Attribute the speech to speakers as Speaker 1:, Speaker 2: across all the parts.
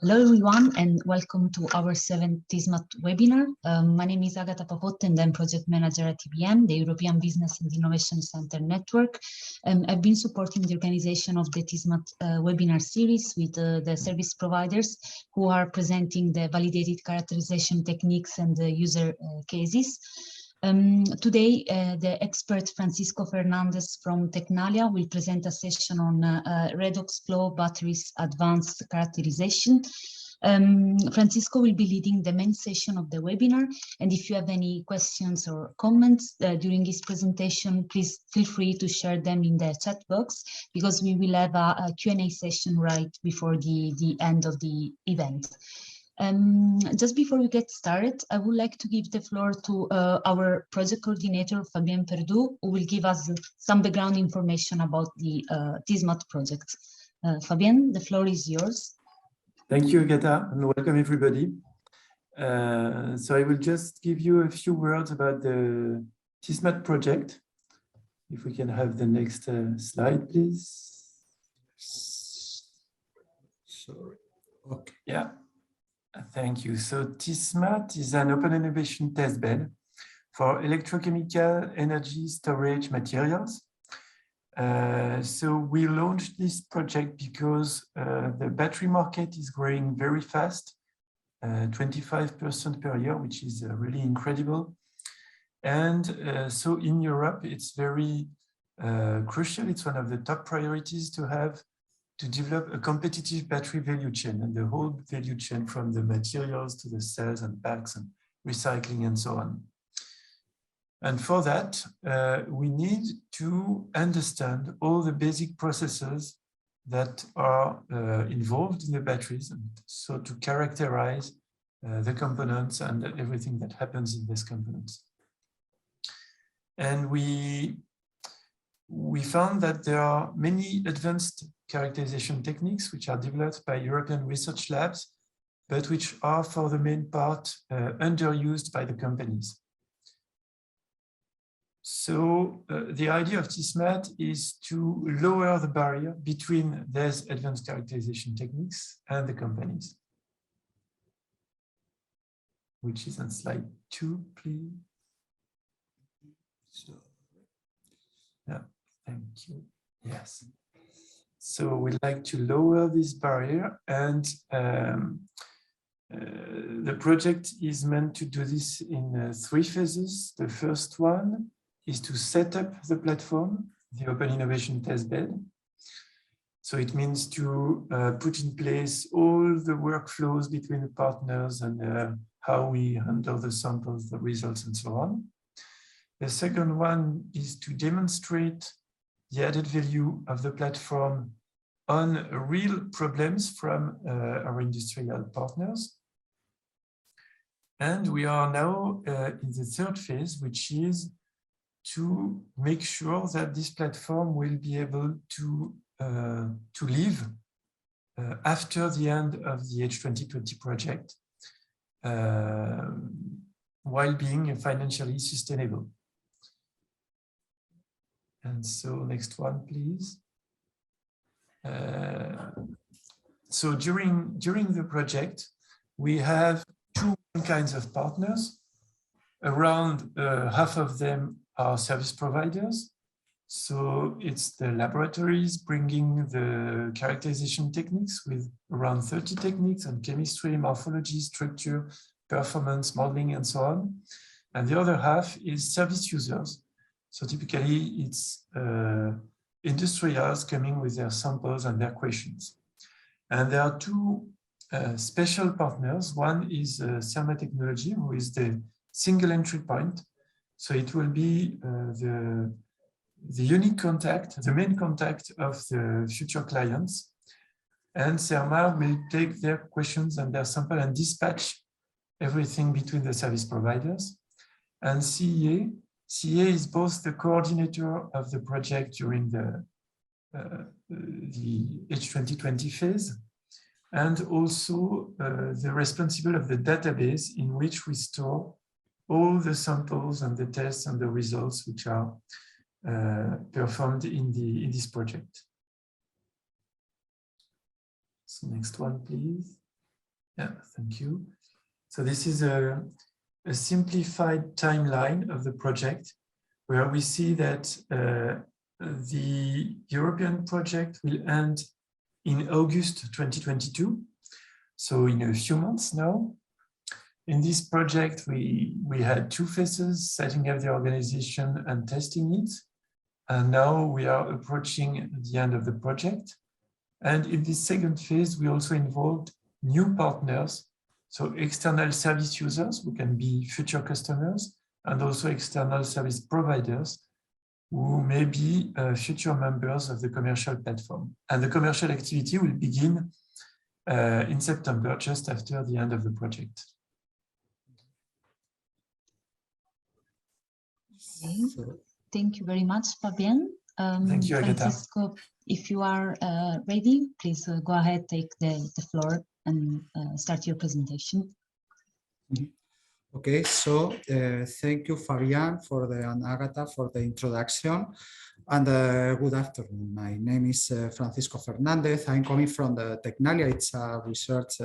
Speaker 1: Hello everyone and welcome to our 7th TEESMAT webinar. My name is Agata Papotte and I'm project manager at EBN, the European Business and Innovation Center Network. I've been supporting the organization of the TEESMAT webinar series with the service providers who are presenting the validated characterization techniques and the user cases. Today, the expert Francisco Fernández from TECNALIA will present a session on Redox Flow Batteries Advanced Characterization. Francisco will be leading the main session of the webinar, and if you have any questions or comments during his presentation, please feel free to share them in the chat box, because we will have a Q&A session right before the end of the event. Just before we get started, I would like to give the floor to our project coordinator, Fabien Perdu, who will give us some background information about the TEESMAT project. Fabien, the floor is yours.
Speaker 2: Thank you, Agata, and welcome everybody. So I will just give you a few words about the TEESMAT project. If we can have the next slide, please. Sorry. Okay. Yeah. Thank you. So TEESMAT is an open innovation testbed for electrochemical energy storage materials. So we launched this project because the battery market is growing very fast, 25% per year, which is really incredible. And so in Europe, it's very crucial. It's one of the top priorities to develop a competitive battery value chain, and the whole value chain from the materials to the cells and packs and recycling and so on. And for that, we need to understand all the basic processes that are involved in the batteries, and so to characterize the components and everything that happens in these components. And we found that there are many advanced characterization techniques which are developed by European research labs, but which are for the main part underused by the companies. So the idea of TEESMAT is to lower the barrier between these advanced characterization techniques and the companies. Which is on slide 2, please. So, yeah, thank you. Yes. So we'd like to lower this barrier, and the project is meant to do this in 3 phases. The first one is to set up the platform, the Open Innovation Testbed. So it means to put in place all the workflows between the partners and how we handle the samples, the results, and so on. The second one is to demonstrate the added value of the platform on real problems from our industrial partners. And we are now in the 3rd phase, which is to make sure that this platform will be able to live after the end of the H2020 project, while being financially sustainable. And so next one, please. So during the project, we have 2 kinds of partners. Around half of them are service providers. So it's the laboratories bringing the characterization techniques with around 30 techniques on chemistry, morphology, structure, performance, modeling, and so on. And the other half is service users. So typically it's industrials coming with their samples and their questions. And there are 2 special partners. One is TEESMAT Technology, who is the single entry point. So it will be the unique contact, the main contact of the future clients. And TEESMAT will take their questions and their sample and dispatch everything between the service providers. And CEA is both the coordinator of the project during the H2020 phase, and also the responsible of the database in which we store all the samples and the tests and the results which are performed in this project. So next one, please. Yeah, thank you. So this is a simplified timeline of the project, where we see that the European project will end in August 2022, so in a few months now. In this project, we had two phases, setting up the organization and testing it. And now we are approaching the end of the project. And in this second phase, we also involved new partners, so external service users who can be future customers, and also external service providers who may be future members of the commercial platform. And the commercial activity will begin in September, just after the end of the project.
Speaker 1: Okay. Thank you very much, Fabien.
Speaker 2: Thank you, Agatha.
Speaker 1: Francisco, if you are ready, please go ahead, take the floor and start your presentation.
Speaker 3: Okay, so thank you, Fabian, and Agatha for the introduction. And good afternoon. My name is Francisco Fernández. I'm coming from the TECNALIA. It's a research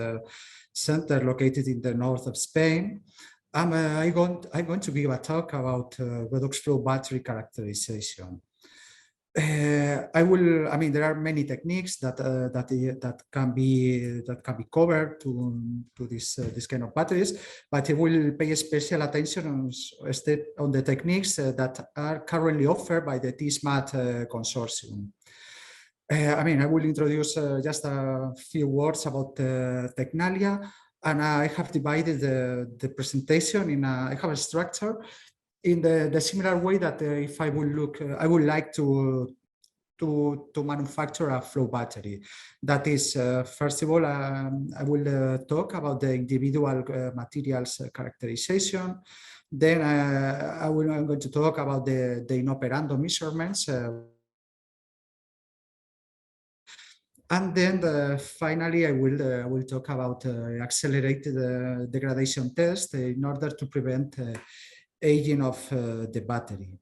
Speaker 3: center located in the north of Spain. I'm going to give a talk about Redox Flow Battery characterization. There are many techniques that can be covered to this kind of batteries, but I will pay special attention on the techniques that are currently offered by the TEESMAT consortium. I will introduce just a few words about TECNALIA, and I have divided the presentation I have a structure in the similar way that if I would like to manufacture a flow battery. That is, first of all, I will talk about the individual materials characterization. Then I'm going to talk about the in-operando measurements. And then finally, I will talk about accelerated degradation test in order to prevent aging of the battery.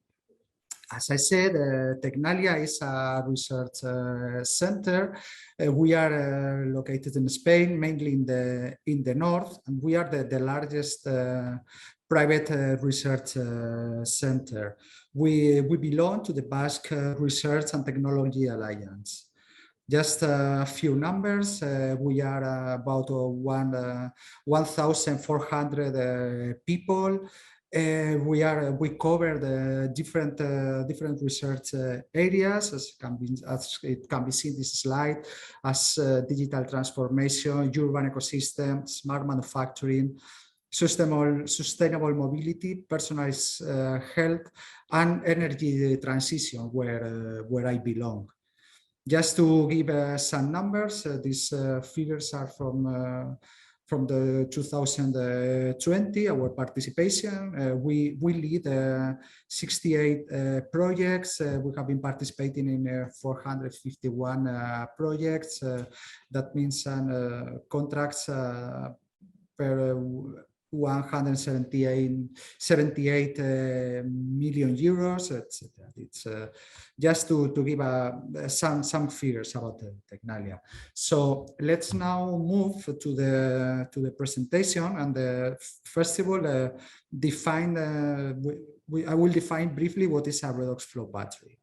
Speaker 3: As I said, TECNALIA is a research center. We are located in Spain, mainly in the north, and we are the largest private research center. We belong to the Basque Research and Technology Alliance. Just a few numbers. We are about 1,400 people. We cover the different research areas, as it can be seen in this slide, as digital transformation, urban ecosystem, smart manufacturing, sustainable mobility, personalized health, and energy transition, where I belong. Just to give some numbers, these figures are from the 2020, our participation. We lead 68 projects. We have been participating in 451 projects. That means contracts per 178 million euros, etc. It's just to give some figures about TECNALIA. So let's now move to the presentation, and first of all, I will define briefly what is a redox flow battery.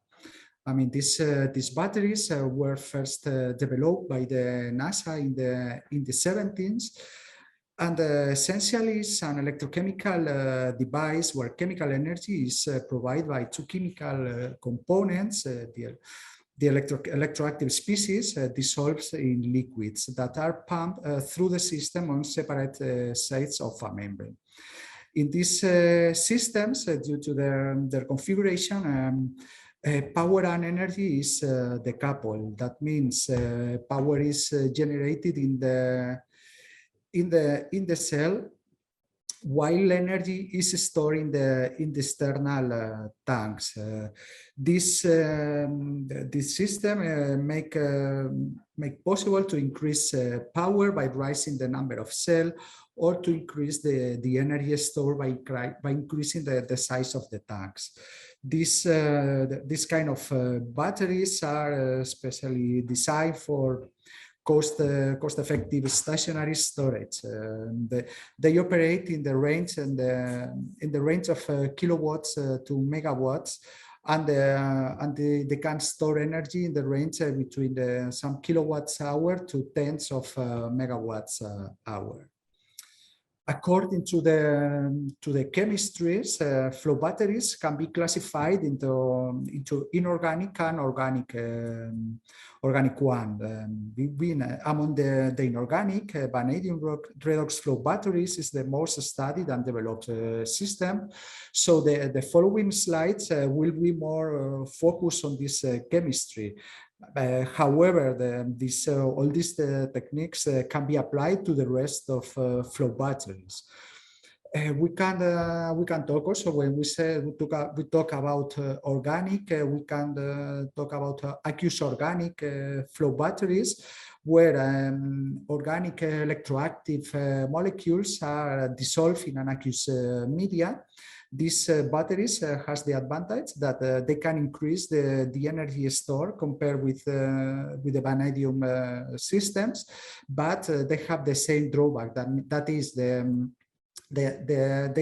Speaker 3: These batteries were first developed by the NASA in the 70s. And essentially, it's an electrochemical device where chemical energy is provided by two chemical components. The electroactive species dissolves in liquids that are pumped through the system on separate sides of a membrane. In these systems, due to their configuration, power and energy is decoupled. That means power is generated in the cell, while energy is stored in the external tanks. This system make possible to increase power by rising the number of cells, or to increase the energy stored by increasing the size of the tanks. This kind of batteries are especially designed for cost-effective stationary storage. They operate in the range and in the range of kilowatts to megawatts, and they can store energy in the range between some kilowatts hour to tens of megawatts hour. According to the chemistries, flow batteries can be classified into inorganic and organic one. Among the inorganic, vanadium redox flow batteries is the most studied and developed system. So the following slides will be more focused on this chemistry. However, all these techniques can be applied to the rest of flow batteries. We can talk also, when we talk about organic, we can talk about aqueous organic flow batteries, where organic electroactive molecules are dissolved in an aqueous media. These batteries has the advantage that they can increase the energy stored compared with the vanadium systems, but they have the same drawback, that is they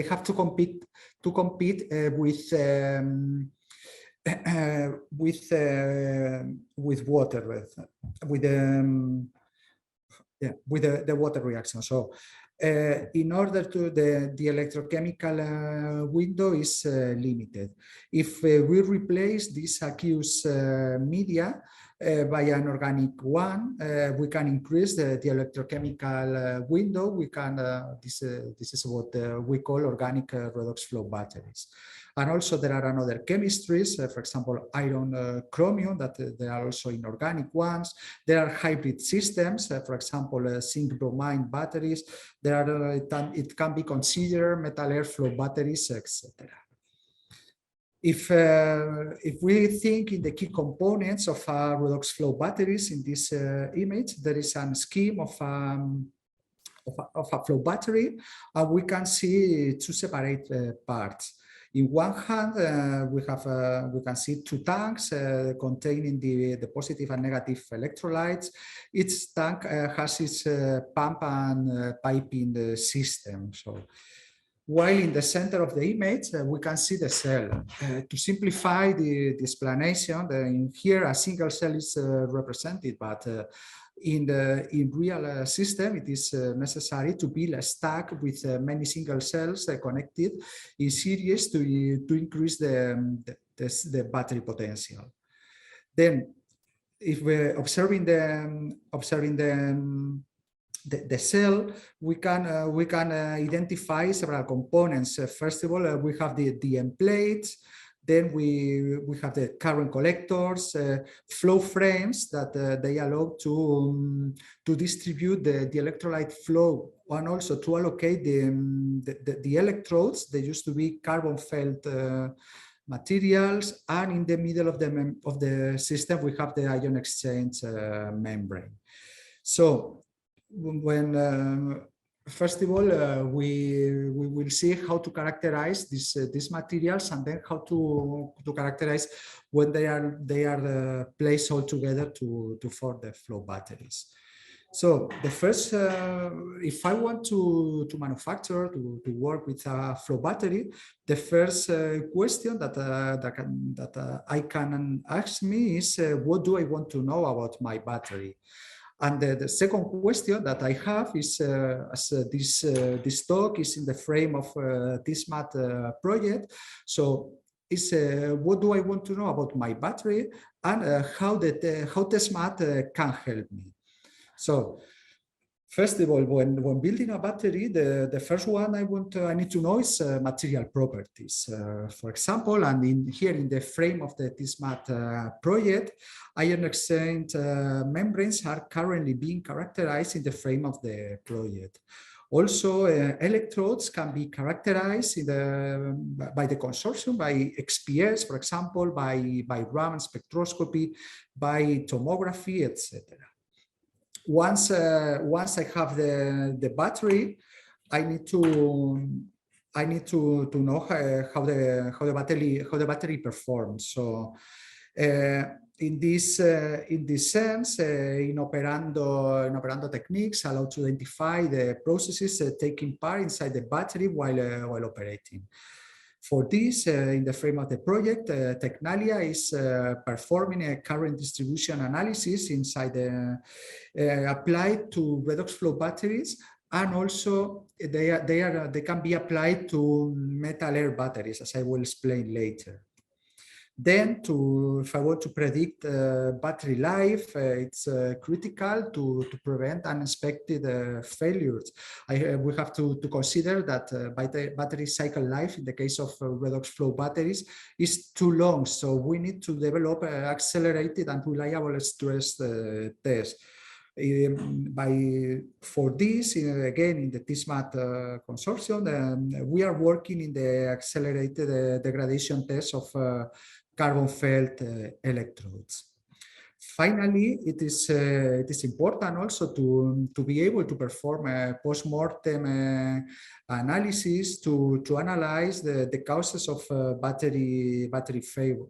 Speaker 3: have to compete with water, with the water reaction. So in order to the electrochemical window is limited. If we replace this aqueous media by an organic one, we can increase the electrochemical window. We can this is what we call organic redox flow batteries. And also there are another chemistries, for example, iron chromium, that there are also inorganic ones. There are hybrid systems, for example, zinc bromine batteries. There are it can be considered metal air flow batteries, etc. If we think in the key components of redox flow batteries in this image, there is a scheme of a flow battery, and we can see two separate parts. In one hand, we can see two tanks containing the positive and negative electrolytes. Each tank has its pump and piping system. So, while in the center of the image, we can see the cell. To simplify the explanation, in here a single cell is represented, but in real system, it is necessary to build a stack with many single cells connected in series to increase the battery potential. Then, if we're observing the cell, we can identify several components. First of all, we have the end plates. Then we have the current collectors, flow frames that they allow to distribute the electrolyte flow, and also to allocate the electrodes. They used to be carbon felt materials, and in the middle of the system we have the ion exchange membrane. So when first of all, we will see how to characterize these materials, and then how to characterize when they are placed all together to form the flow batteries. So the first, if I want to manufacture, to work with a flow battery, the first question that I can ask me is, what do I want to know about my battery? And the second question that I have is, as this talk is in the frame of TEESMAT project, so is what do I want to know about my battery, and how TEESMAT can help me. So first of all, when building a battery, the first one I need to know is material properties. For example, and here in the frame of the TEESMAT project, ion exchange membranes are currently being characterized in the frame of the project. Also, electrodes can be characterized by the consortium, by XPS, for example, by Raman spectroscopy, by tomography, etc. Once I have the battery, I need to know how the battery performs. So in this sense, in-operando techniques allow to identify the processes taking part inside the battery while operating. For this, in the frame of the project, TECNALIA is performing a current distribution analysis inside the applied to Redox Flow batteries, and also they can be applied to metal air batteries, as I will explain later. Then, if I want to predict battery life, it's critical to prevent unexpected failures. We have to consider that battery cycle life, in the case of Redox Flow batteries, is too long. So we need to develop accelerated and reliable stress tests. For this, again, in the TEESMAT consortium, we are working in the accelerated degradation test of carbon felt electrodes. Finally, it is important also to be able to perform a post-mortem analysis to analyze the causes of battery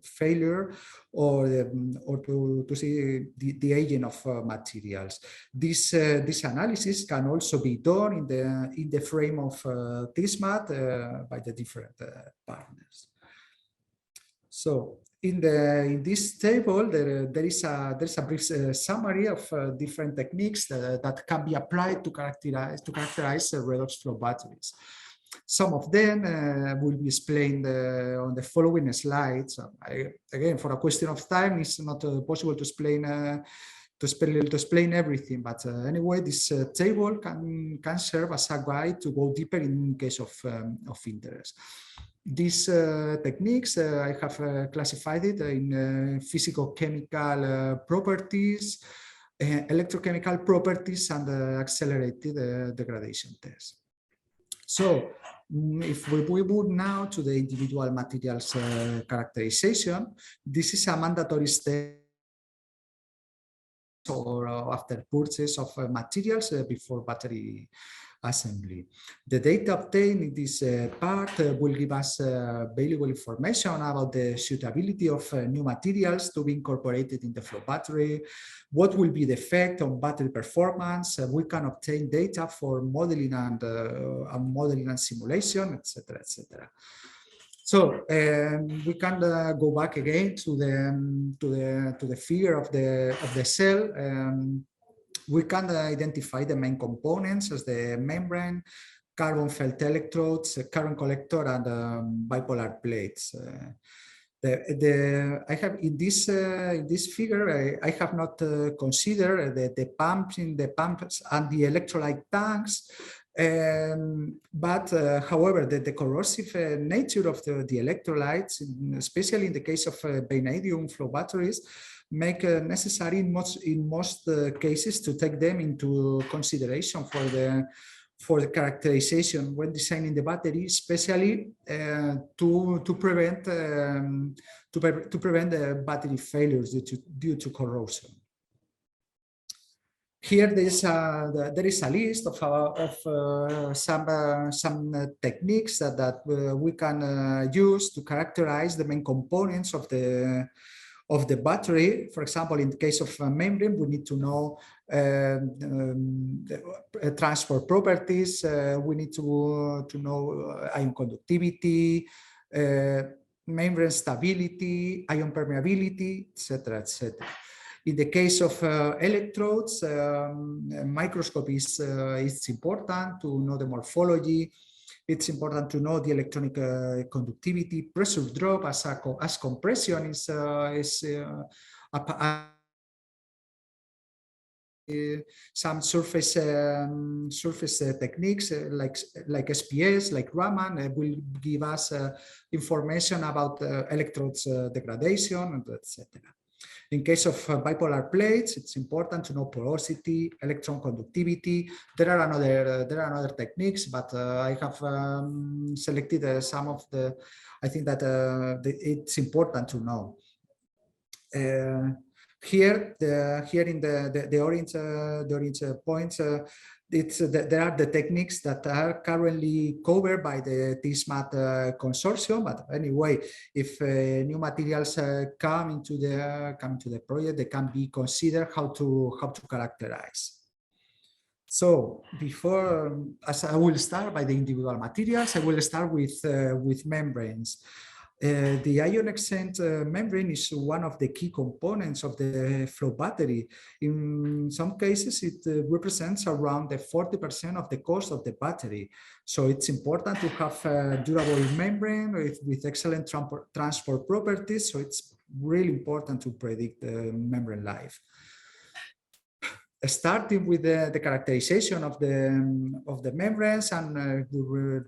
Speaker 3: failure, or to see the aging of materials. This analysis can also be done in the frame of TEESMAT by the different partners. So in this table, there is a brief summary of different techniques that can be applied to characterize Redox Flow batteries. Some of them will be explained on the following slides. Again, for a question of time, it's not possible to explain everything, but anyway, this table can serve as a guide to go deeper in case of interest. These techniques, I have classified it in physico-chemical properties, electrochemical properties, and accelerated degradation tests. So if we move now to the individual materials characterization, this is a mandatory step or after purchase of materials before battery assembly. The data obtained in this part will give us valuable information about the suitability of new materials to be incorporated in the flow battery, what will be the effect on battery performance. We can obtain data for modeling and simulation, etc., etc. So we can go back again to the figure of the cell. We can identify the main components as the membrane, carbon felt electrodes, current collector, and bipolar plates. I have in this figure, I have not considered the pumps and the electrolyte tanks. But however, the corrosive nature of the electrolytes, especially in the case of vanadium flow batteries, make necessary in most cases to take them into consideration for the characterization when designing the battery, especially to prevent the battery failures due to corrosion. Here there is a list of some techniques that we can use to characterize the main components of the battery. For example, in the case of membrane, we need to know transport properties. We need to know ion conductivity, membrane stability, ion permeability, etc., etc. In the case of electrodes, microscopy is important to know the morphology. It's important to know the electronic conductivity, pressure drop as compression is some surface techniques like SPS, like Raman, will give us information about electrodes degradation, etc. In case of bipolar plates, it's important to know porosity, electron conductivity. There are other techniques, but I have selected some of the. I think that it's important to know. Here in the orange points, there are the techniques that are currently covered by the TEESMAT consortium. But anyway, if new materials come into the project, they can be considered how to characterize. So before, as I will start by the individual materials, I will start with membranes. The ion exchange membrane is one of the key components of the flow battery. In some cases, it represents around 40% of the cost of the battery. So it's important to have a durable membrane with excellent transport properties. So it's really important to predict the membrane life. Starting with the characterization of the membranes, and we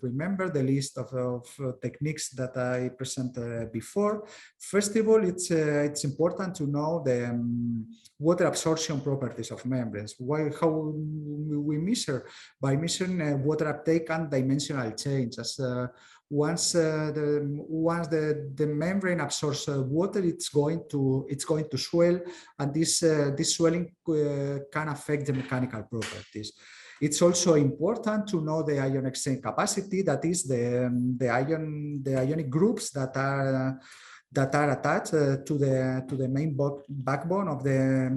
Speaker 3: remember the list of techniques that I presented before. First of all, it's important to know the water absorption properties of membranes. How we measure? By measuring water uptake and dimensional change. As once the membrane absorbs water, it's going to swell, and this swelling can affect the mechanical properties. It's also important to know the ion exchange capacity, that is the ionic groups that are attached to the main backbone of the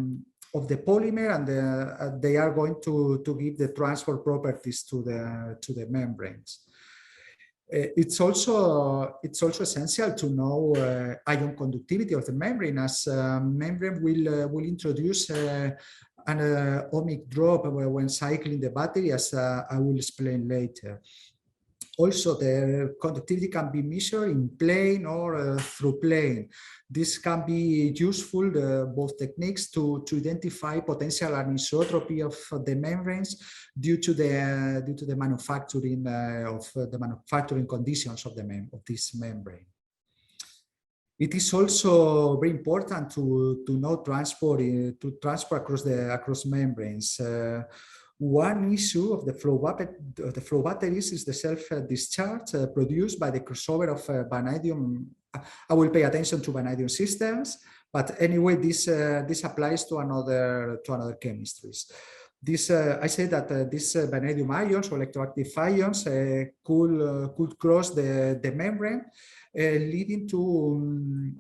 Speaker 3: polymer, and they are going to give the transport properties to the membranes. It's also essential to know ion conductivity of the membrane, as membrane will introduce an ohmic drop when cycling the battery, as I will explain later. Also, the conductivity can be measured in plane or through plane. This can be useful, both techniques, to identify potential anisotropy of the membranes due to the manufacturing conditions of this membrane. It is also very important to know transport across membranes. One issue of the flow batteries is the self-discharge produced by the crossover of vanadium. I will pay attention to vanadium systems, but anyway, this applies to another chemistries. I say that these vanadium ions or electroactive ions could cross the membrane, leading to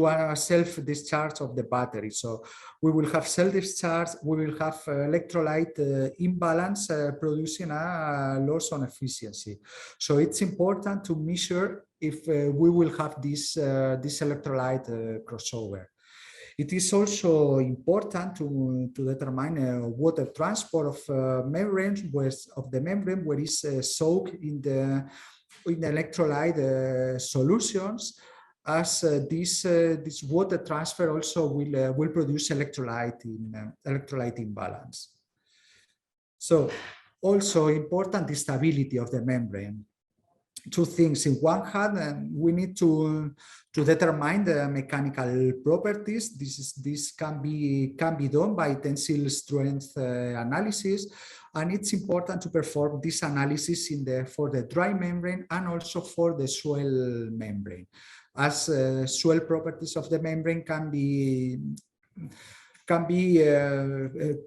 Speaker 3: a self-discharge of the battery. So we will have self-discharge, we will have electrolyte imbalance, producing a loss on efficiency. So it's important to measure if we will have this electrolyte crossover. It is also important to determine water transport of membrane, where is soaked in the electrolyte solutions, as this water transfer also will produce electrolyte imbalance. So also important is stability of the membrane. Two things. In one hand, we need to determine the mechanical properties. This can be done by tensile strength analysis, and it's important to perform this analysis for the dry membrane and also for the swell membrane, as swell properties of the membrane can be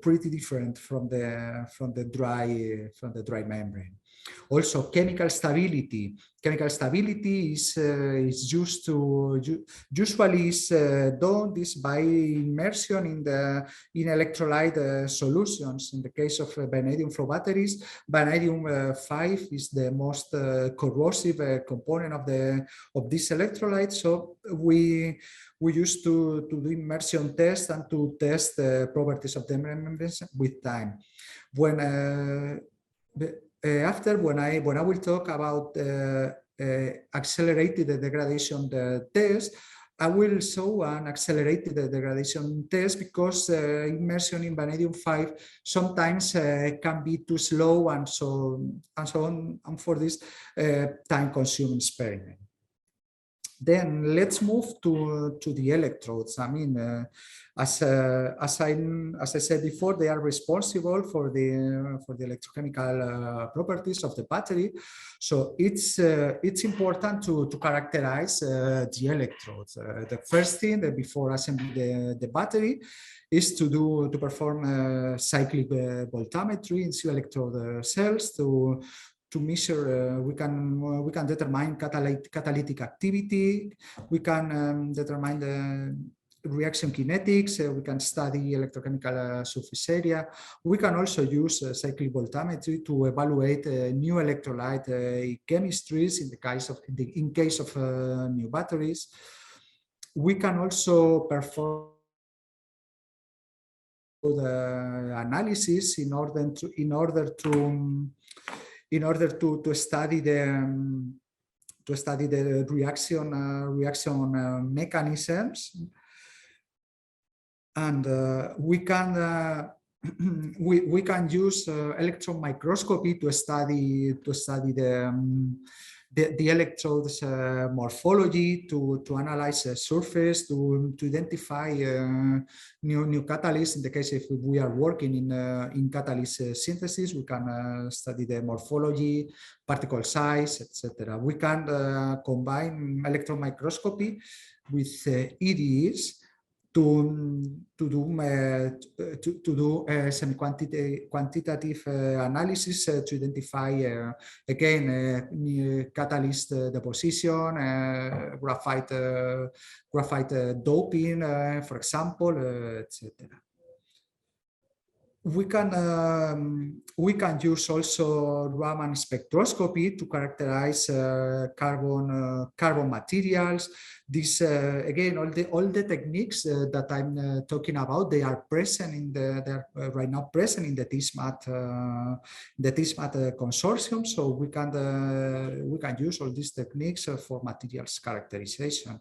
Speaker 3: pretty different from the dry membrane. Also, chemical stability. Chemical stability is usually done by immersion in electrolyte solutions. In the case of vanadium flow batteries, vanadium 5 is the most corrosive component of this electrolyte. So we used to do immersion tests and to test the properties of the membranes with time. When I will talk about accelerated degradation test, I will show an accelerated degradation test, because immersion in vanadium 5 sometimes can be too slow, and so on, and for this time-consuming experiment. Then let's move to the electrodes. I mean, as I said before, they are responsible for the electrochemical properties of the battery. So it's important to characterize the electrodes. The first thing that before assembling the battery is to perform cyclic voltammetry in two electrode cells to measure. We can determine catalytic activity. We can determine the reaction kinetics. We can study electrochemical surface area. We can also use cyclic voltammetry to evaluate new electrolyte chemistries in case of new batteries. We can also perform the analysis in order to study the reaction mechanisms, and we can we can use electron microscopy to study the electrodes morphology, to analyze the surface, to identify new catalysts. In the case if we are working in catalyst synthesis, we can study the morphology, particle size, etc. We can combine electron microscopy with EDEs to do semi-quantitative analysis to identify again new catalyst deposition, graphite doping, for example, etc. We can use also Raman spectroscopy to characterize carbon materials. This again, all the techniques that I'm talking about, they are present in they're right now present in the TEESMAT consortium. So we can use all these techniques for materials characterization.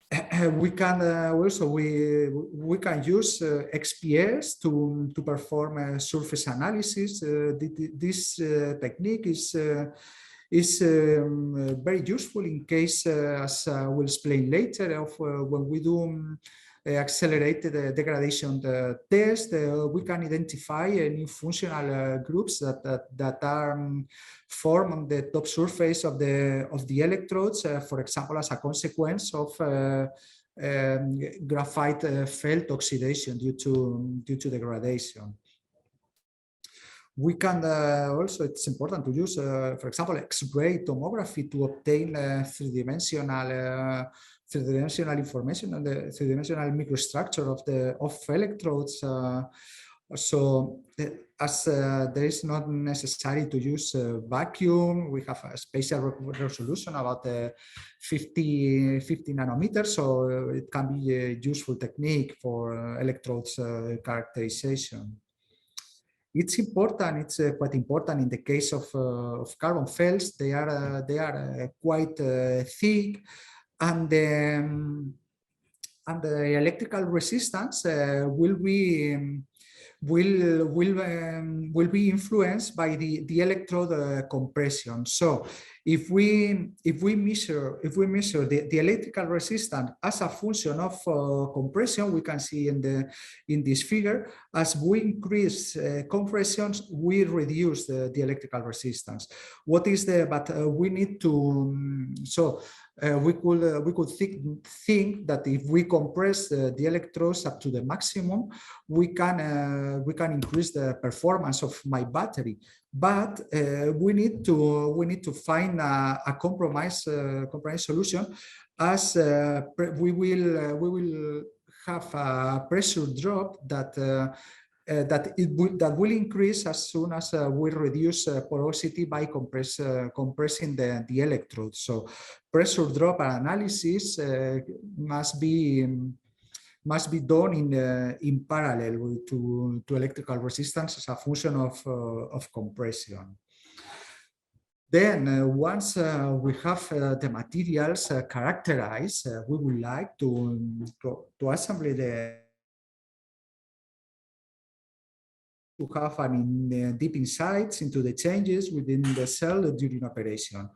Speaker 3: We can also we can use XPS to perform surface analysis. This technique is very useful in case, as we'll explain later, of when we do accelerated degradation test, we can identify new functional groups that are formed on the top surface of the electrodes, for example, as a consequence of graphite felt oxidation due to degradation. We can also, it's important to use, for example, X-ray tomography to obtain three-dimensional information on the three-dimensional microstructure of electrodes. So as there is not necessary to use vacuum, we have a spatial resolution about 50 nanometers, so it can be a useful technique for electrodes characterization. It's important. It's quite important in the case of carbon felts. They are quite thick, and the electrical resistance will be influenced by the electrode compression. So if we measure the electrical resistance as a function of compression, we can see in this figure, as we increase compressions, we reduce the electrical resistance. What is but we need to we could think that if we compress the electrodes up to the maximum, we can increase the performance of my battery. But we need to find a compromise solution, as we will have a pressure drop that will increase as soon as we reduce porosity by compressing the electrode. So pressure drop analysis must be done in parallel to electrical resistance as a function of compression. Then once we have the materials characterized, we would like to assemble to have an deep insights into the changes within the cell during operation.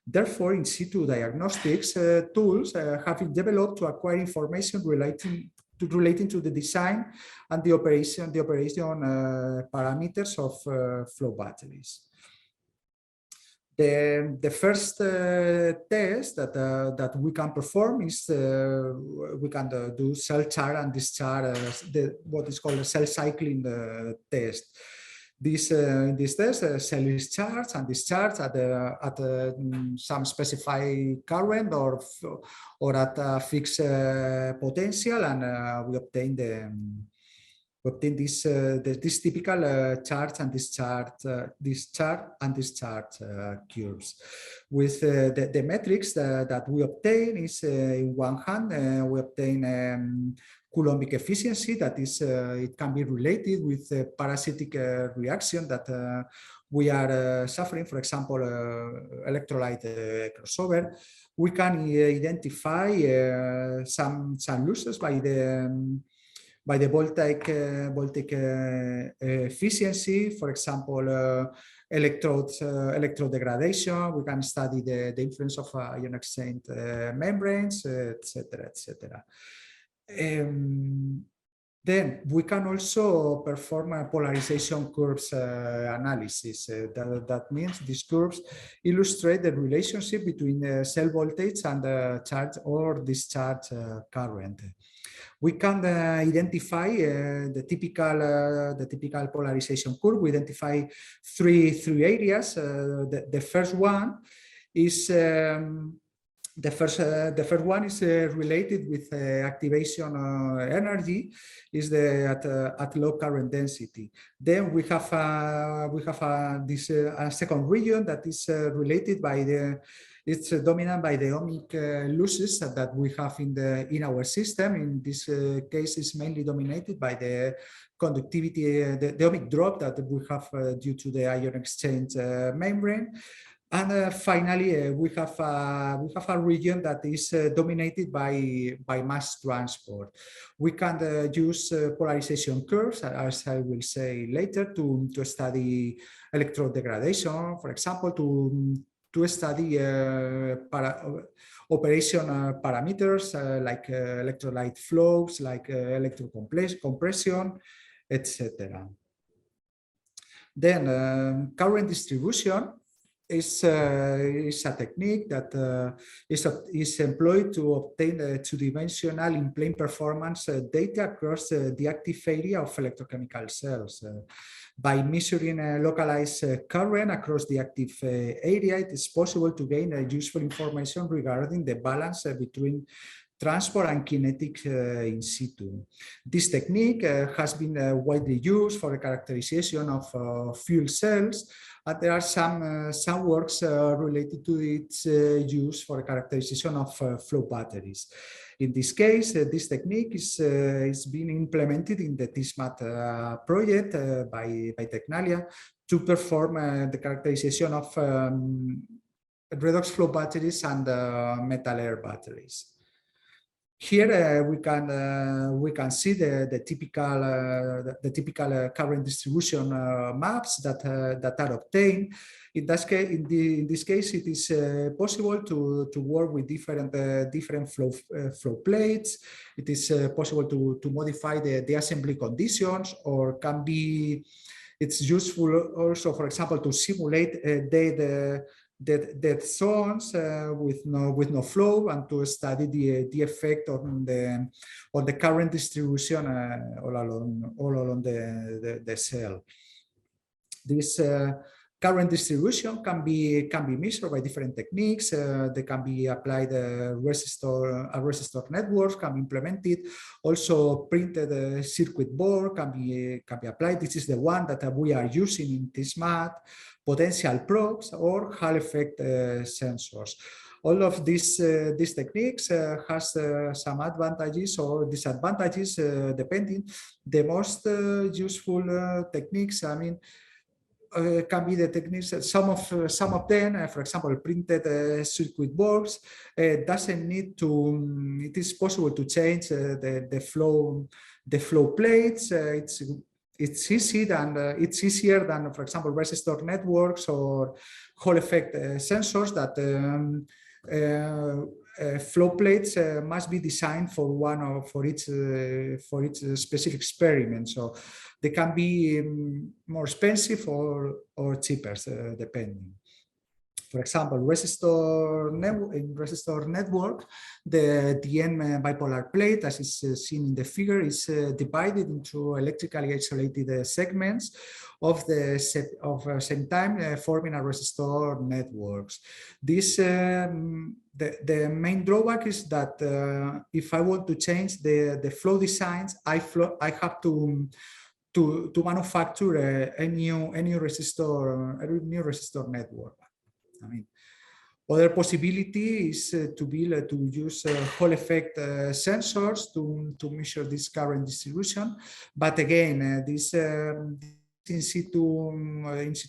Speaker 3: Therefore, in situ diagnostics tools have been developed to acquire information relating to the design and the operation parameters of flow batteries. The first test that we can perform is we can do cell charge and discharge, what is called a cell cycling test. This test, cell is charged and discharged at some specified current or at a fixed potential, and we obtain this typical charge and discharge curves. With the metrics that we obtain is in one hand we obtain Coulombic efficiency, that is it can be related with parasitic reaction that we are suffering, for example, electrolyte crossover. We can identify some losses by the voltaic efficiency, for example, electrode degradation. We can study the influence of ion exchange membranes, etc., etc. Then we can also perform a polarization curves analysis. That means these curves illustrate the relationship between cell voltage and charge or discharge current. We can identify the typical polarization curve. We identify three areas. The first one is the first one is related with activation energy, is at low current density. Then we have this second region that is related by it's dominant by the ohmic losses that we have in our system. In this case, is mainly dominated by the conductivity, the ohmic drop that we have due to the ion exchange membrane. And finally, we have a region that is dominated by mass transport. We can use polarization curves, as I will say later, to study electrode degradation, for example, to study operation parameters like electrolyte flows, like electrocompression, etc. Then current distribution is a technique that is employed to obtain two-dimensional in-plane performance data across the active area of electrochemical cells. By measuring a localized current across the active area, it is possible to gain useful information regarding the balance between transport and kinetic in situ. This technique has been widely used for the characterization of fuel cells, and there are some works related to its use for the characterization of flow batteries. In this case, this technique is being implemented in the TEESMAT project by TECNALIA to perform the characterization of redox flow batteries and metal air batteries. Here we can see the typical current distribution maps that are obtained. In this case, it is possible to work with different flow plates. It is possible to modify the assembly conditions, or can be. It's useful also, for example, to simulate dead zones with no flow, and to study the effect on the current distribution all along the cell. This current distribution can be measured by different techniques. They can be applied. Resistor networks can be implemented. Also, printed circuit board can be applied. This is the one that we are using in TEESMAT. Potential probes or Hall effect sensors. All of these techniques has some advantages or disadvantages depending. The most useful techniques, I mean, can be the techniques. Some of them, for example, printed circuit boards, doesn't need to. It is possible to change the flow plates. it's easier than, for example, resistor networks or Hall effect sensors that flow plates must be designed for one or for each specific experiment. So they can be more expensive or cheaper, depending. For example, in resistor network, the N bipolar plate, as is seen in the figure, is divided into electrically isolated segments of the same time, forming a resistor networks. This the main drawback is that if I want to change the flow designs, I have to manufacture a new resistor network. I mean, other possibility is to use Hall effect sensors to measure this current distribution. But again, this in situ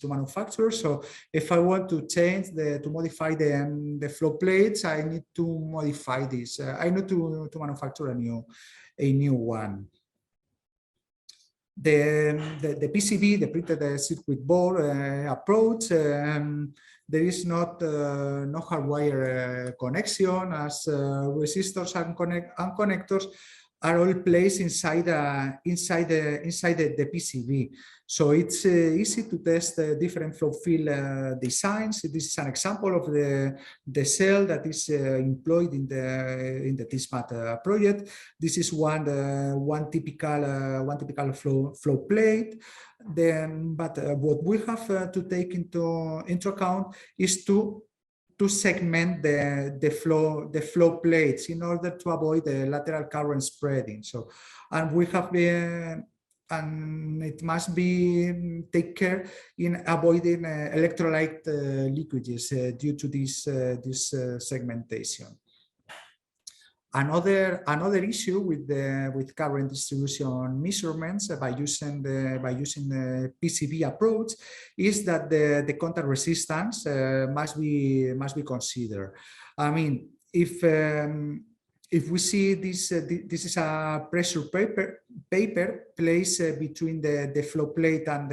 Speaker 3: manufacture. So if I want to change to modify the flow plates, I need to modify this. I need to manufacture a new one. The PCB, the printed circuit board approach, there is no hardwire connection, as resistors and connectors are all placed inside the PCB. So it's easy to test different flow field designs. This is an example of the cell that is employed in the TEESMAT project. This is one typical flow plate. But what we have to take into account is to segment the flow plates in order to avoid the lateral current spreading. So, and we have been, and it must be take care in avoiding electrolyte leakages due to this segmentation. Another issue with current distribution measurements by using the PCB approach is that the contact resistance must be considered. I mean, if we see this is a pressure paper placed between the flow plate and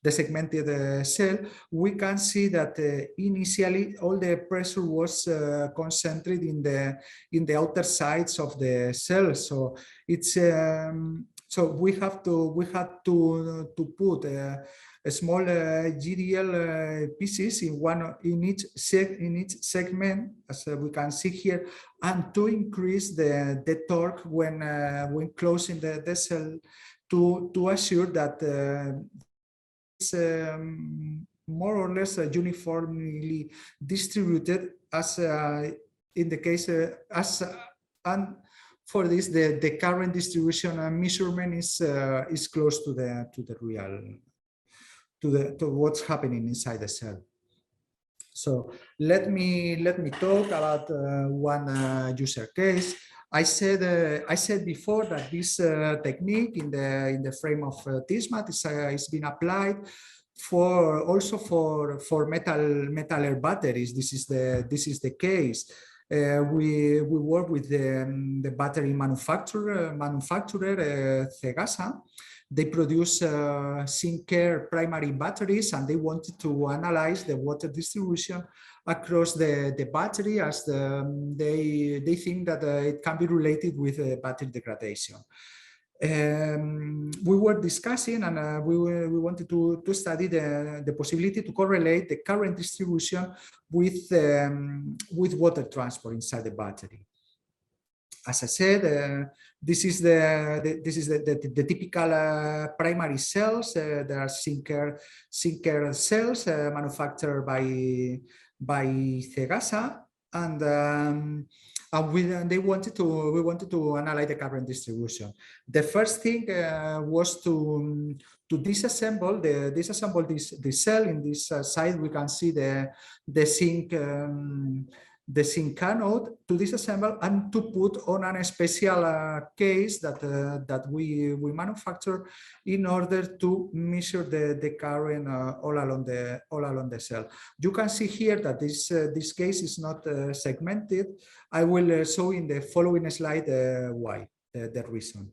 Speaker 3: the segmented cell, we can see that initially all the pressure was concentrated in the outer sides of the cell. So it's so we had to put a small GDL pieces in each segment, as we can see here, and to increase the torque when closing the cell to assure that it's more or less uniformly distributed, as in the case and for this the current distribution measurement is close to the real to what's happening inside the cell. So let me talk about one user case. I said before that this technique in the frame of TEESMAT is being applied also for metal batteries. This is the case. We work with the battery manufacturer TEGASA. They produce zinc-care primary batteries, and they wanted to analyze the water distribution across the battery, as they think that it can be related with battery degradation. We were discussing, and we wanted to study the possibility to correlate the current distribution with water transport inside the battery. As I said, this is the typical primary cells. There are zinc-care cells manufactured by TEGASA, and we wanted to analyze the current distribution. The first thing was to disassemble this cell. In this side, we can see the zinc anode, to disassemble and to put on a special case that we manufacture in order to measure the current all along the cell. You can see here that this case is not segmented. I will show in the following slide why, the reason.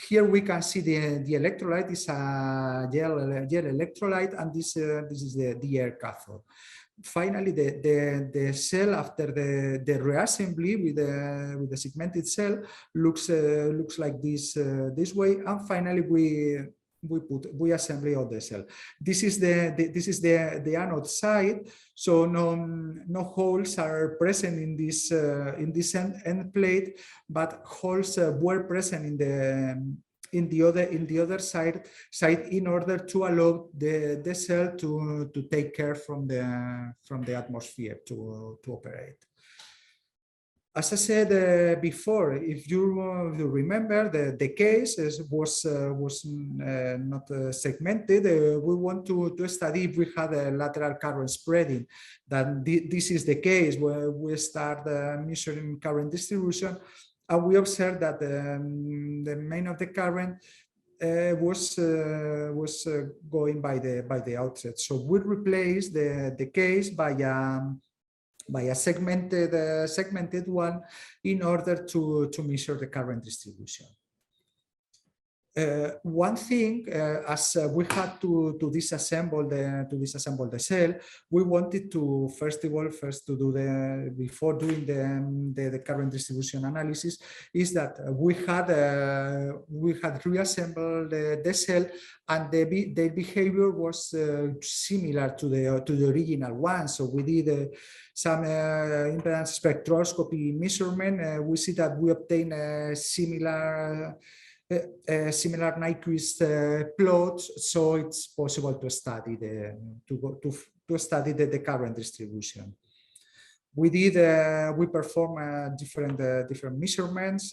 Speaker 3: Here we can see the electrolyte is a gel electrolyte, and this is the air cathode. Finally, the cell after the reassembly with the segmented cell looks like this way, and finally we assembly all the cell. This is the anode side, so no holes are present in this end plate, but holes were present in the other side in order to allow the cell to take care from the atmosphere to operate. As I said before, if you remember, the case was not segmented. We want to study if we had a lateral current spreading. That this is the case where we start measuring current distribution, and we observed that the main of the current was going by the outset. So we replaced the case by a segmented one in order to measure the current distribution. One thing, as we had to disassemble the cell, we wanted to before doing the current distribution analysis, is that we had reassembled the cell, and the behavior was similar to the original one. So we did some impedance spectroscopy measurement. We see that we obtain a similar Nyquist plots, so it's possible to study the current distribution. We perform different measurements.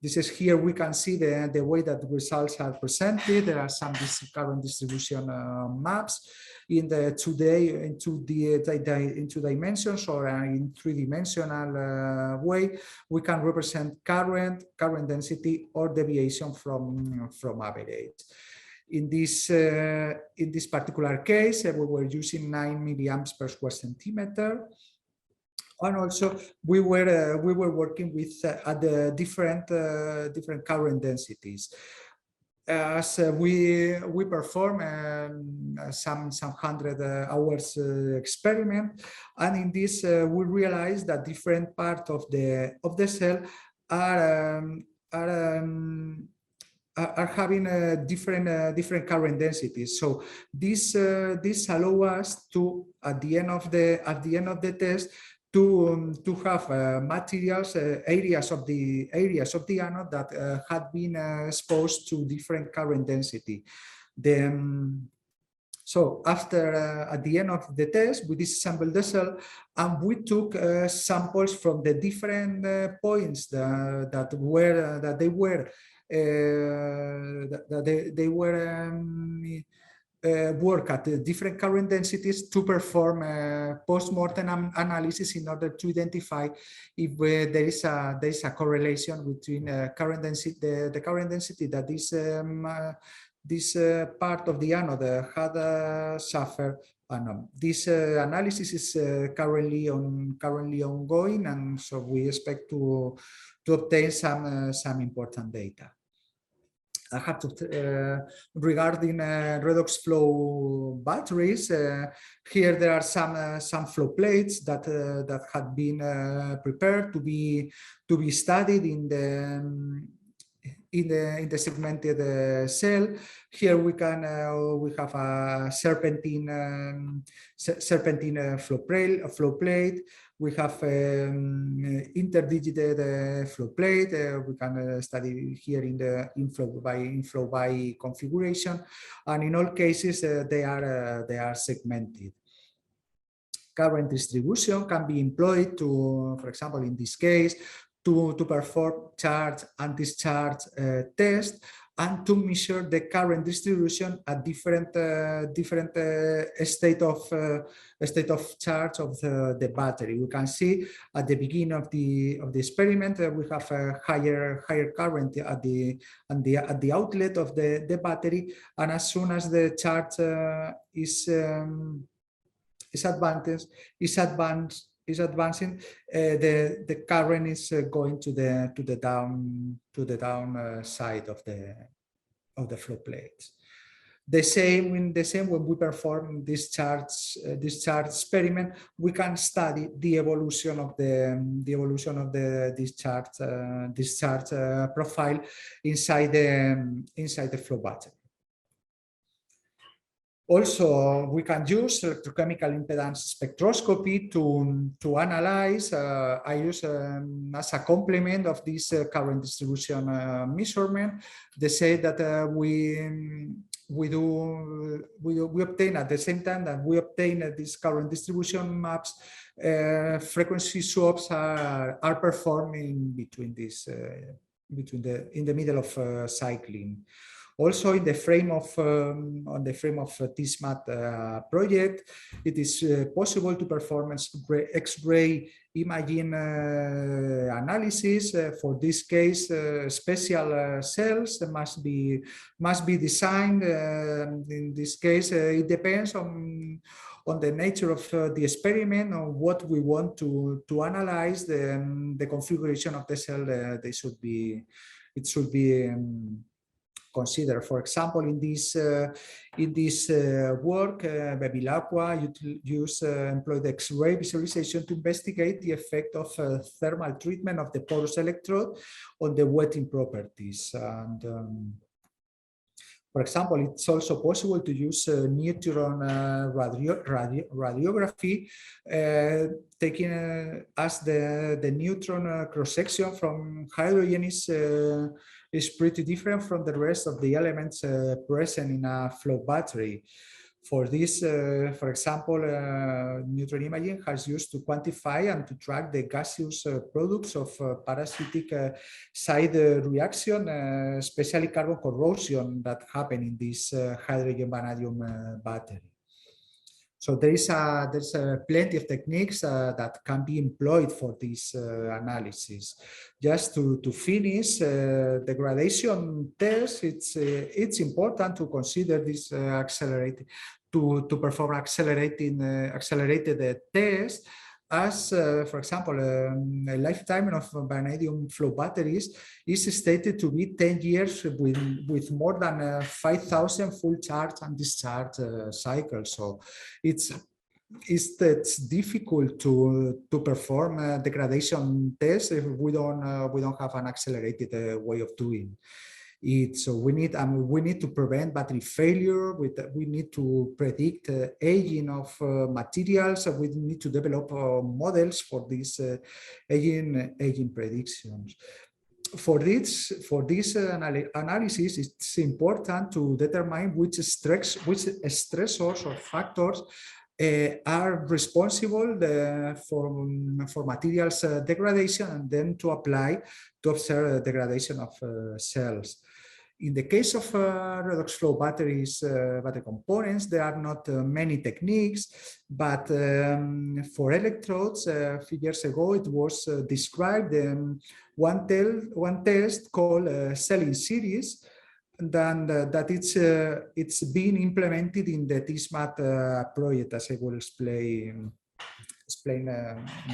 Speaker 3: This is here we can see the way that the results are presented. There are some current distribution maps in the in two dimensions or in three-dimensional way. We can represent current density, or deviation from average. In this particular case, we were using 9 milliamps per square centimeter. And also we were working with at the different current densities. As we perform some 100 hours experiment, and in this we realized that different parts of the cell are having different current densities. So this allow us to at the end of the test to have materials, areas of the anode that had been exposed to different current density. So after at the end of the test, we disassembled the cell, and we took samples from the different points that they were work at different current densities to perform post-mortem analysis in order to identify if there is a correlation between the current density that this part of the anode had suffered. This analysis is currently ongoing, and so we expect to obtain some important data. I have to, regarding Redox Flow Batteries, here there are some flow plates that had been prepared to be studied in the segmented cell. Here we have a serpentine flow plate. We have interdigited flow plate. We can study here in the inflow by configuration, and in all cases they are segmented. Current distribution can be employed to, for example, in this case, to perform charge and discharge tests, and to measure the current distribution at different state of charge of the battery. We can see at the beginning of the experiment we have a higher current at the outlet of the battery, and as soon as the charge is advanced, the current is going to the down side of the flow plates. The same when we perform this charge experiment, we can study the evolution of the discharge profile inside the flow battery. Also, we can use electrochemical impedance spectroscopy to analyze. I use as a complement of this current distribution measurement. They say that we obtain at the same time that we obtain these current distribution maps, frequency swaps are performing between this in the middle of cycling. Also, in the frame of TEESMAT project, it is possible to perform X-ray imaging analysis. For this case, special cells must be designed. In this case, it depends on the nature of the experiment, on what we want to analyze, the configuration of the cell. It should be consider. For example, in this work, Bevilacqua employed X-ray visualization to investigate the effect of thermal treatment of the porous electrode on the wetting properties. And for example, it's also possible to use neutron radiography, taking as the neutron cross-section from hydrogen is pretty different from the rest of the elements present in a flow battery. For this, for example, neutron imaging has used to quantify and to track the gaseous products of parasitic side reaction, especially carbon corrosion that happen in this hydrogen vanadium battery. So there's plenty of techniques that can be employed for this analysis. Just to finish the gradation test, it's important to consider this to perform accelerated test. As, for example, a lifetime of vanadium flow batteries is stated to be 10 years with more than 5,000 full charge and discharge cycles. So it's difficult to perform degradation tests if we don't have an accelerated way of doing it. So we need to prevent battery failure. We need to predict aging of materials. So we need to develop models for these aging predictions. For this analysis, it's important to determine which stressors or factors are responsible for materials degradation, and then to observe degradation of cells. In the case of redox flow batteries, battery components, there are not many techniques, but for electrodes, a few years ago, it was described one test called cell in series, that it's being implemented in the TEESMAT project, as I will explain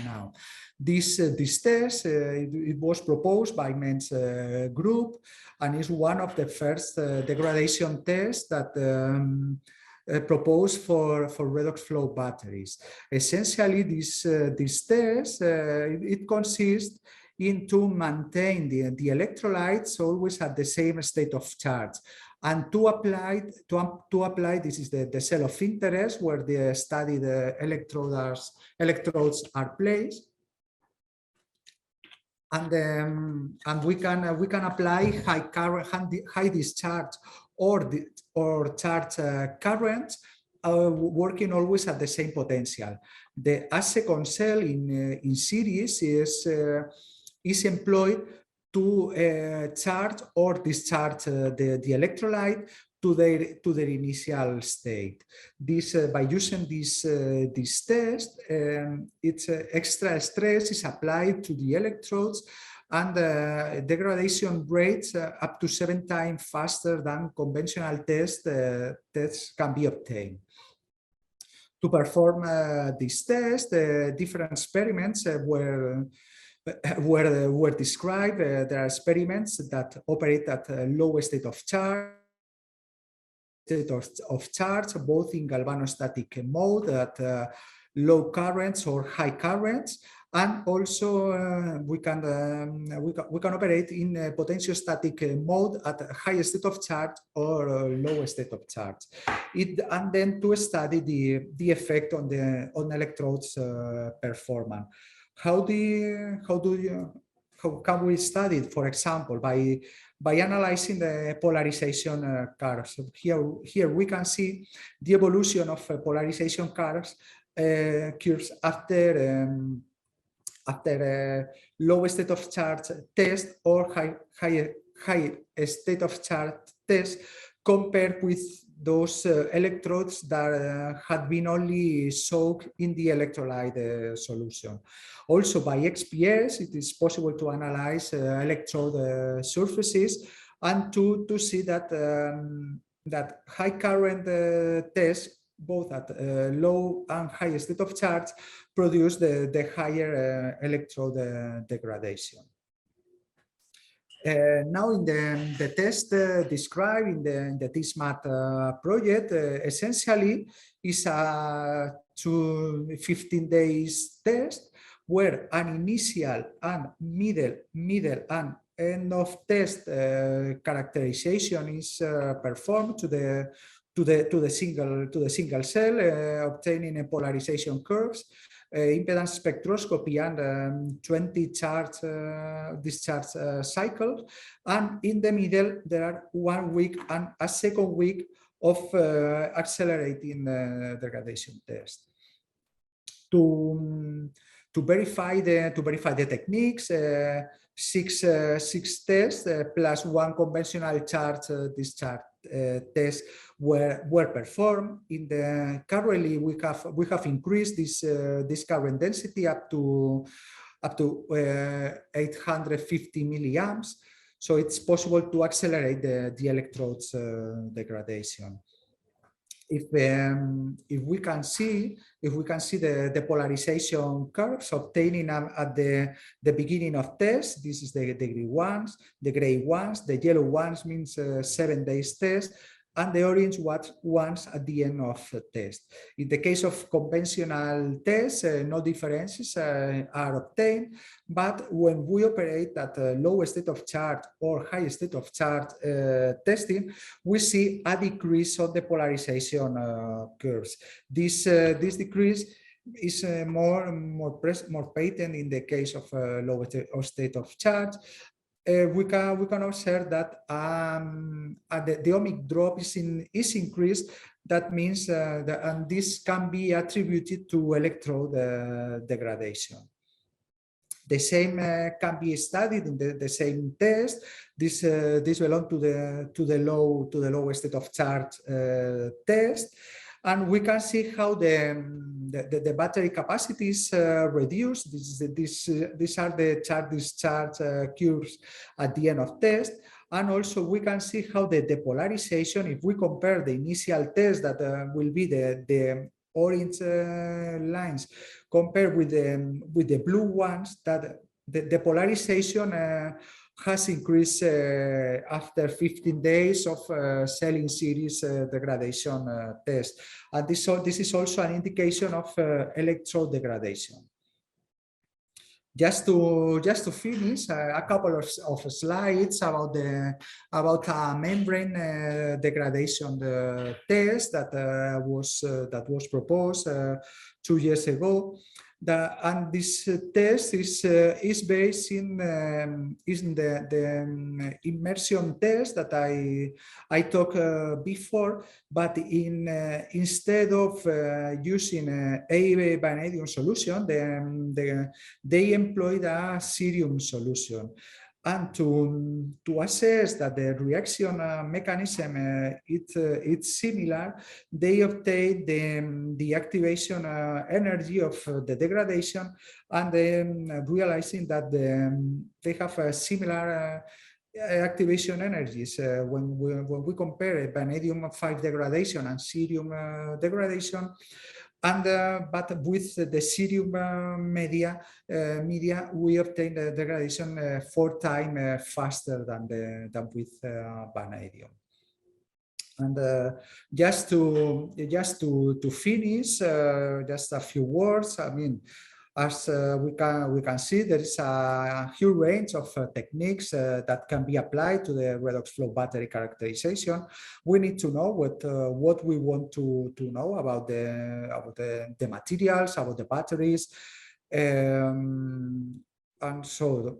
Speaker 3: now. This test, it was proposed by Men's group, and is one of the first degradation tests that proposed for redox flow batteries. Essentially, this test, it consists in to maintain the electrolytes always at the same state of charge, and to apply this is the cell of interest where the studied electrodes are placed, and we can apply high discharge or charge currents, working always at the same potential. The second cell in series is employed to charge or discharge the electrolyte to their initial state. This by using this test, it's extra stress is applied to the electrodes, and degradation rates up to 7 times faster than conventional tests can be obtained. To perform this test, different experiments were described. There are experiments that operate at a low state of charge, both in galvanostatic mode at low currents or high currents, and also we can operate in a potentiostatic mode at a high state of charge or low state of charge. And then to study the effect on the electrodes performance. How can we study it? For example, by analyzing the polarization curves. Here we can see the evolution of polarization curves after low state of charge test or high state of charge test compared with those electrodes that had been only soaked in the electrolyte solution. Also by XPS, it is possible to analyze electrode surfaces and to see that that high current tests, both at low and high state of charge, produce the higher electrode degradation. Now in the test described in the TEESMAT project, essentially is a 15 days test where an initial and middle and end of test characterization is performed to the single cell, obtaining a polarization curves, impedance spectroscopy, and 20 discharge cycles. And in the middle, there are 1 week and a second week of accelerating degradation test. To verify the techniques, six tests plus 1 conventional charge discharge test were performed. Currently we have increased this current density up to 850 milliamps, so it's possible to accelerate the electrodes degradation. If we can see the polarization curves obtaining at the beginning of test, this is the green ones, the gray ones, the yellow ones means 7 days test, and the orange ones at the end of the test. In the case of conventional tests, no differences are obtained, but when we operate at a low state of charge or high state of charge testing, we see a decrease of the polarization curves. This decrease is more patent in the case of low state of charge. We can observe that the ohmic drop is increased. That means and this can be attributed to electrode degradation. The same can be studied in the same test. This belongs to the low state of charge test. And we can see how the battery capacity is reduced. These are the charge discharge curves at the end of test. And also we can see how the depolarization, if we compare the initial test that will be the orange lines compared with the blue ones, that the polarization has increased after 15 days of cell in series degradation test. And this is also an indication of electrode degradation. Just to finish, a couple of slides about a membrane degradation test that was proposed 2 years ago. And this test is based in the immersion test that I talked before, but instead of using a vanadium solution, they employed a cerium solution. And to assess that the reaction mechanism it's similar, they obtained the activation energy of the degradation, and then realizing that they have similar activation energies. When we compare vanadium 5 degradation and cerium degradation, but with the cerium media, we obtain the degradation 4 times faster than with vanadium. And just to finish, just a few words. I mean, as we can see, there is a huge range of techniques that can be applied to the redox flow battery characterization. We need to know what we want to know about the materials, about the batteries, and so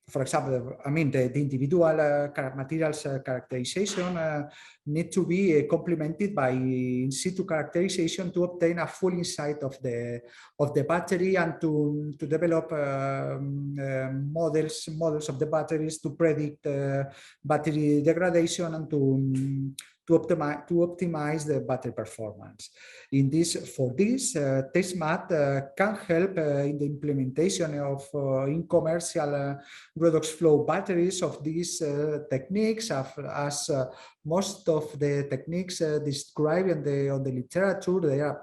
Speaker 3: for example, I mean, the individual materials characterization need to be complemented by in situ characterization to obtain a full insight of the battery and to develop models of the batteries to predict battery degradation and to optimize the battery performance. For this, TEESMAT can help in the implementation of in commercial redox flow batteries of these techniques, as most of the techniques described on the literature, they are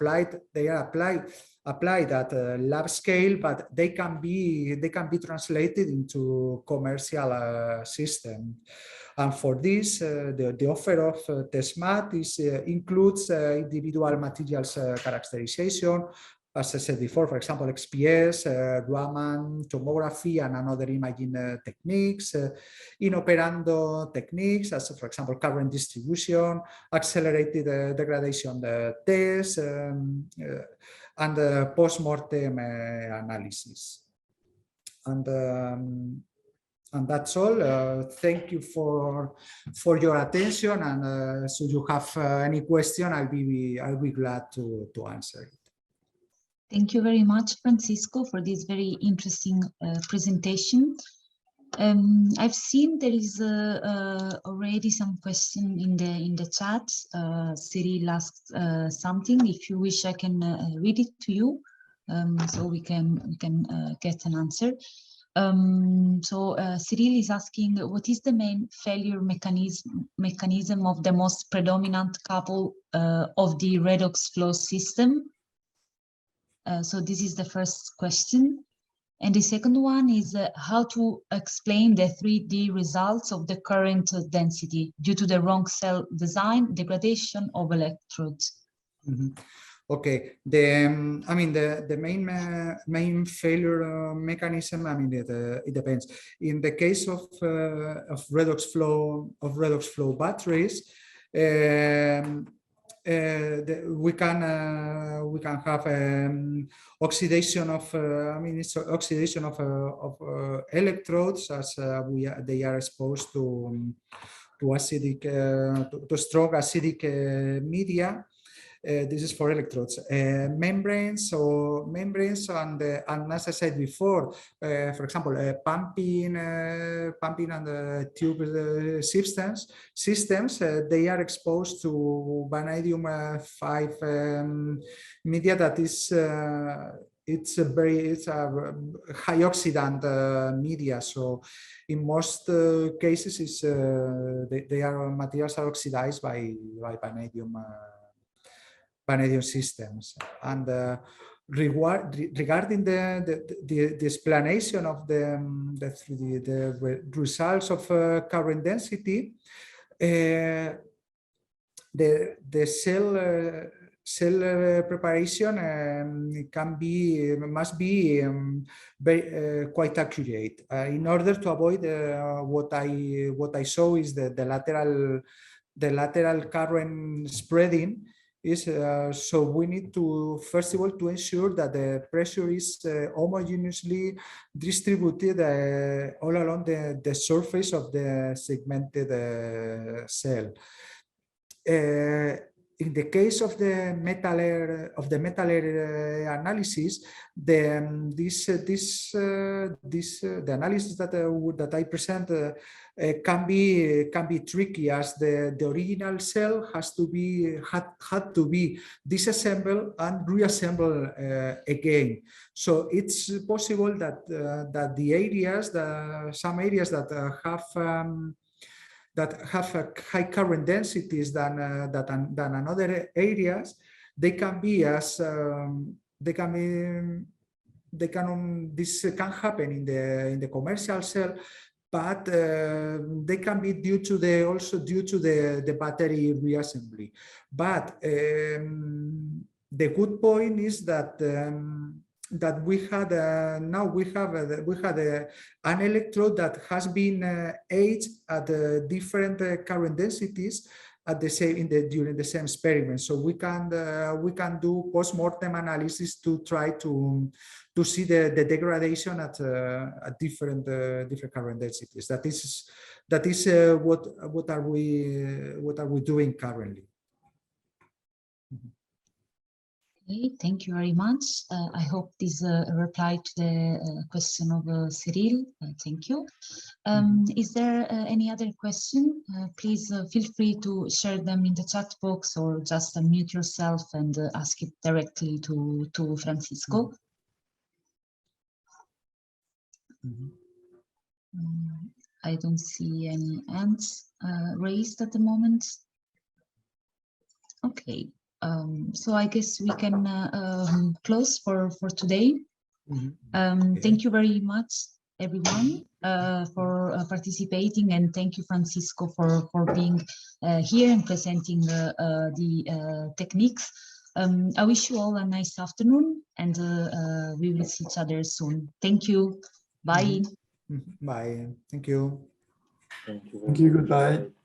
Speaker 3: applied at lab scale, but they can be translated into commercial system. And for this, the offer of TEESMAT includes individual materials characterization, as I said before, for example, XPS, Raman tomography, and another imaging techniques, in-operando techniques, as for example, current distribution, accelerated degradation tests, and post-mortem analysis. And that's all. Thank you for your attention. And so you have any question, I'll be glad to answer it.
Speaker 1: Thank you very much, Francisco, for this very interesting presentation. I've seen there is already some question in the chat. Cyril asked something. If you wish, I can read it to you, so we can get an answer. Cyril is asking, what is the main failure mechanism of the most predominant couple of the redox flow system? So this is the first question. And the second one is how to explain the 3D results of the current density due to the wrong cell design, degradation of electrodes.
Speaker 3: Mm-hmm. Okay, the main failure mechanism, I mean, it depends. In the case of redox flow batteries, we can have oxidation of oxidation of electrodes as they are exposed to acidic to strong acidic media. This is for electrodes. Membranes and as I said before, for example, pumping and tube systems, they are exposed to vanadium 5 media that is it's a high oxidant media. So in most cases, materials are oxidized by vanadium systems. And regarding the explanation of the results of current density, the cell preparation must be quite accurate in order to avoid what I saw is the lateral current spreading. So we need to first of all to ensure that the pressure is homogeneously distributed all along the surface of the segmented cell. In the case of the metal layer analysis, the analysis that I present can be tricky, as the original cell had to be disassembled and reassembled again. So it's possible that some areas that have high current densities than another areas, they can be as this can happen in the commercial cell, but they can be due to the battery reassembly. But the good point is that that we had now we had an electrode that has been aged at different current densities at the same during the same experiment. So we can do post-mortem analysis to try to see the degradation at different current densities. That is what are we doing currently.
Speaker 1: Okay, thank you very much. I hope this replied to the question of Cyril. Thank you. Is there any other question? Please feel free to share them in the chat box or just unmute yourself and ask it directly to Francisco. I don't see any hands raised at the moment. Okay. So I guess we can close for today. Thank you very much, everyone, for participating, and thank you, Francisco, for being here and presenting the techniques. I wish you all a nice afternoon, and we will see each other soon. Thank you. Bye.
Speaker 3: Bye. Thank you.
Speaker 2: Thank you. Goodbye.